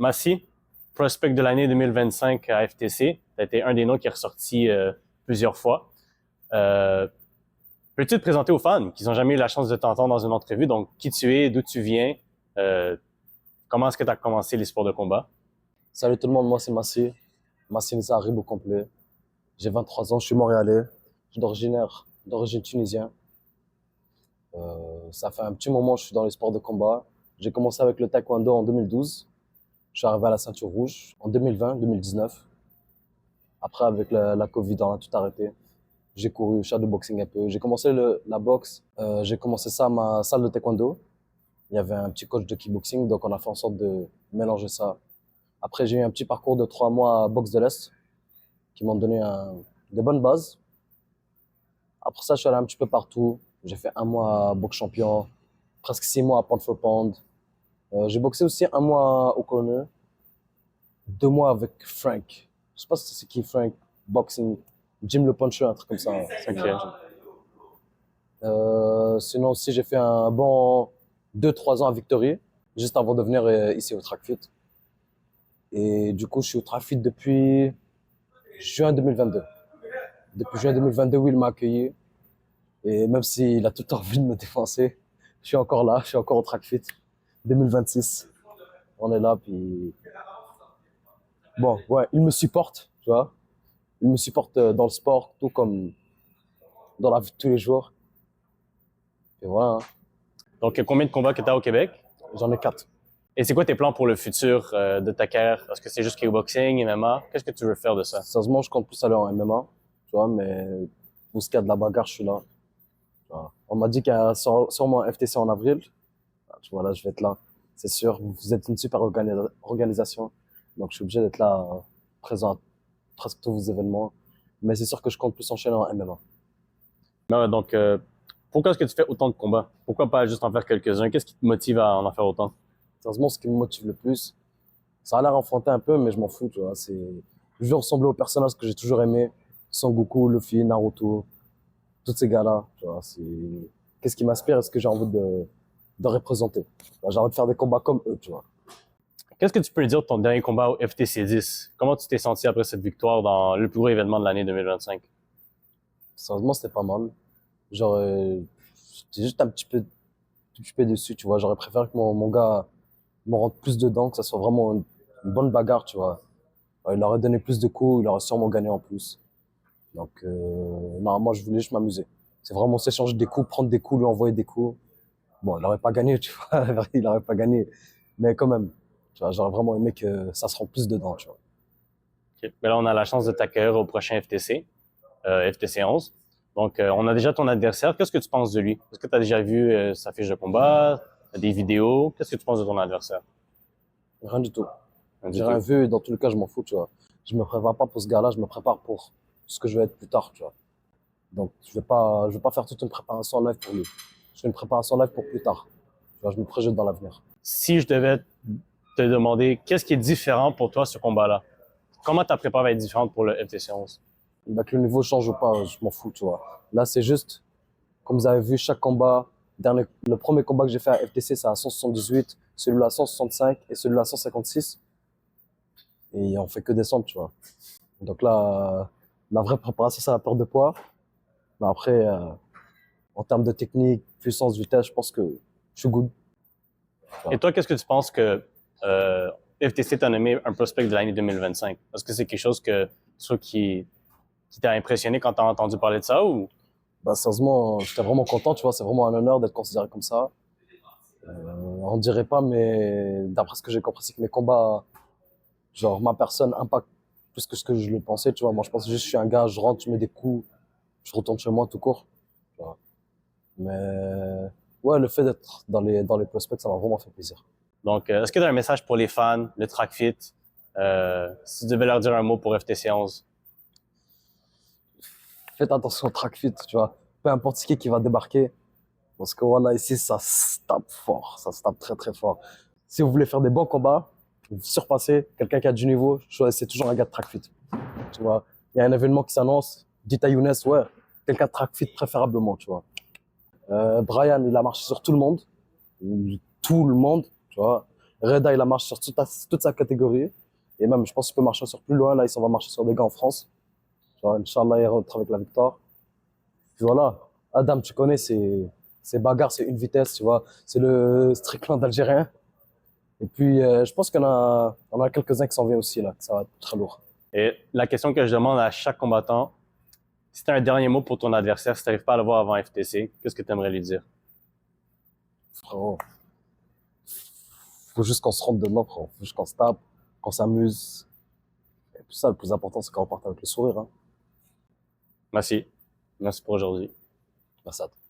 Massy, prospect de l'année 2025 à FTC. Tu as été un des noms qui est ressorti plusieurs fois. Peux-tu te présenter aux fans qui n'ont jamais eu la chance de t'entendre dans une entrevue? Donc, qui tu es, d'où tu viens, comment est-ce que tu as commencé les sports de combat? Salut tout le monde, moi c'est Massy Nissa Ribou complet. J'ai 23 ans, je suis montréalais, je suis d'origine tunisienne. Ça fait un petit moment que je suis dans les sports de combat. J'ai commencé avec le taekwondo en 2012. Je suis arrivé à la ceinture rouge en 2020-2019. Après, avec la Covid, on a tout arrêté. J'ai couru shadowboxing un peu. J'ai commencé la boxe. J'ai commencé ça à ma salle de taekwondo. Il y avait un petit coach de kickboxing, donc on a fait en sorte de mélanger ça. Après, j'ai eu un petit parcours de 3 mois à Boxe de l'Est qui m'ont donné de bonnes bases. Après ça, je suis allé un petit peu partout. J'ai fait 1 mois à Boxe Champion, presque 6 mois à Pound for Pound. J'ai boxé aussi 1 mois au corner, 2 mois avec Frank. Je sais pas si c'est qui Frank, boxing, Jim le Puncher, un truc comme ça. Ok. Sinon aussi, j'ai fait un bon 2-3 ans à Victory, juste avant de venir ici au Trackfit. Et du coup, je suis au Trackfit depuis juin 2022. Depuis juin 2022, où il m'a accueilli. Et même s'il a tout le temps envie de me défoncer, je suis encore là, je suis encore au Trackfit. 2026. On est là, puis... Bon, ouais, il me supporte, tu vois. Il me supporte dans le sport, tout comme dans la vie de tous les jours. Et voilà, hein. Donc, combien de combats que tu as au Québec? J'en ai 4. Et c'est quoi tes plans pour le futur de ta carrière? Est-ce que c'est juste kickboxing, MMA? Qu'est-ce que tu veux faire de ça? Sérieusement, je compte plus aller en MMA, tu vois, mais pour ce qui a de la bagarre, je suis là. Tu vois. On m'a dit qu'il y a sûrement un FTC en avril. Tu vois, là, je vais être là. C'est sûr, vous êtes une super organisation. Donc, je suis obligé d'être là, présent à presque tous vos événements. Mais c'est sûr que je compte plus enchaîner en MMA. Donc, pourquoi est-ce que tu fais autant de combats? Pourquoi pas juste en faire quelques-uns? Qu'est-ce qui te motive à en faire autant? Sérieusement, ce qui me motive le plus, ça a l'air enfantin un peu, mais je m'en fous, tu vois. Je veux ressembler aux personnages que j'ai toujours aimés. Son Goku, Luffy, Naruto, tous ces gars-là, tu vois. Qu'est-ce qui m'inspire et ce que j'ai envie de représenter. J'ai envie de faire des combats comme eux, tu vois. Qu'est-ce que tu peux dire de ton dernier combat au FTC 10? Comment tu t'es senti après cette victoire dans le plus gros événement de l'année 2025? Sérieusement, c'était pas mal. Genre, j'étais juste un petit peu déçu, tu vois. J'aurais préféré que mon gars me rentre plus dedans, que ça soit vraiment une bonne bagarre, tu vois. Il aurait donné plus de coups, il aurait sûrement gagné en plus. Donc, non, moi, je voulais juste m'amuser. C'est vraiment s'échanger des coups, prendre des coups, lui envoyer des coups. Bon, il aurait pas gagné, tu vois. Il aurait pas gagné. Mais quand même, tu vois, j'aurais vraiment aimé que ça se rende plus dedans, tu vois. Okay. Mais là, on a la chance de t'accueillir au prochain FTC, FTC 11. Donc, on a déjà ton adversaire. Qu'est-ce que tu penses de lui? Est-ce que tu as déjà vu sa fiche de combat, des vidéos? Qu'est-ce que tu penses de ton adversaire? Rien du tout. Rien du J'ai tout. rien vu et dans tous les cas, je m'en fous, tu vois. Je me prépare pas pour ce gars-là, je me prépare pour ce que je vais être plus tard, tu vois. Donc, je vais pas faire toute une préparation live pour lui. Je fais une préparation live pour plus tard. Tu vois, je me projette dans l'avenir. Si je devais te demander qu'est-ce qui est différent pour toi ce combat-là, comment ta prépa va être différente pour le FTC 11? Bah, que le niveau change ou pas, je m'en fous, tu vois. Là, c'est juste, comme vous avez vu, chaque combat, le premier combat que j'ai fait à FTC, c'est à 178, celui-là à 165 et celui-là à 156. Et on fait que descendre, tu vois. Donc là, la vraie préparation, c'est la perte de poids. Mais après, en termes de technique, puissance, vitesse, je pense que je suis good. Et toi, qu'est-ce que tu penses que FTC t'a nommé un prospect de l'année 2025? Est-ce que c'est quelque chose qui t'a impressionné quand t'as entendu parler de ça ou? Bah, sérieusement, j'étais vraiment content, tu vois. C'est vraiment un honneur d'être considéré comme ça. On dirait pas, mais d'après ce que j'ai compris, c'est que mes combats, genre ma personne impacte plus que ce que je le pensais, tu vois. Moi, je pense juste que je suis un gars, je rentre, je mets des coups, je retourne chez moi tout court. Tu vois. Mais ouais, le fait d'être dans les prospects, ça m'a vraiment fait plaisir. Donc, est-ce que tu as un message pour les fans, le Trackfit, si tu devais leur dire un mot pour FTC 11? Faites attention au Trackfit, tu vois. Peu importe qui va débarquer. Parce que voilà, ici, ça se tape fort. Ça se tape très, très fort. Si vous voulez faire des bons combats, vous surpassez quelqu'un qui a du niveau, choisissez toujours un gars de Trackfit. Tu vois. Il y a un événement qui s'annonce. Dites à Younes, ouais, quelqu'un de Trackfit préférablement, tu vois. Brian, il a marché sur tout le monde. Tout le monde, tu vois. Reda, il a marché sur toute sa catégorie. Et même, je pense qu'il peut marcher sur plus loin. Là, il s'en va marcher sur des gars en France. Tu vois, Inch'Allah, il rentre avec la victoire. Puis voilà. Adam, tu connais, c'est bagarre, c'est une vitesse, tu vois. C'est le Strickland algérien. Et puis, je pense on a quelques-uns qui s'en viennent aussi, là. Ça va être très lourd. Et la question que je demande à chaque combattant, si tu as un dernier mot pour ton adversaire, si tu n'arrives pas à le voir avant FTC, qu'est-ce que tu aimerais lui dire? Frérot, faut juste qu'on se rentre dedans, frérot. Faut juste qu'on se tape, qu'on s'amuse. Et puis ça, le plus important, c'est qu'on reparte avec le sourire, hein. Merci. Merci pour aujourd'hui. Merci à toi.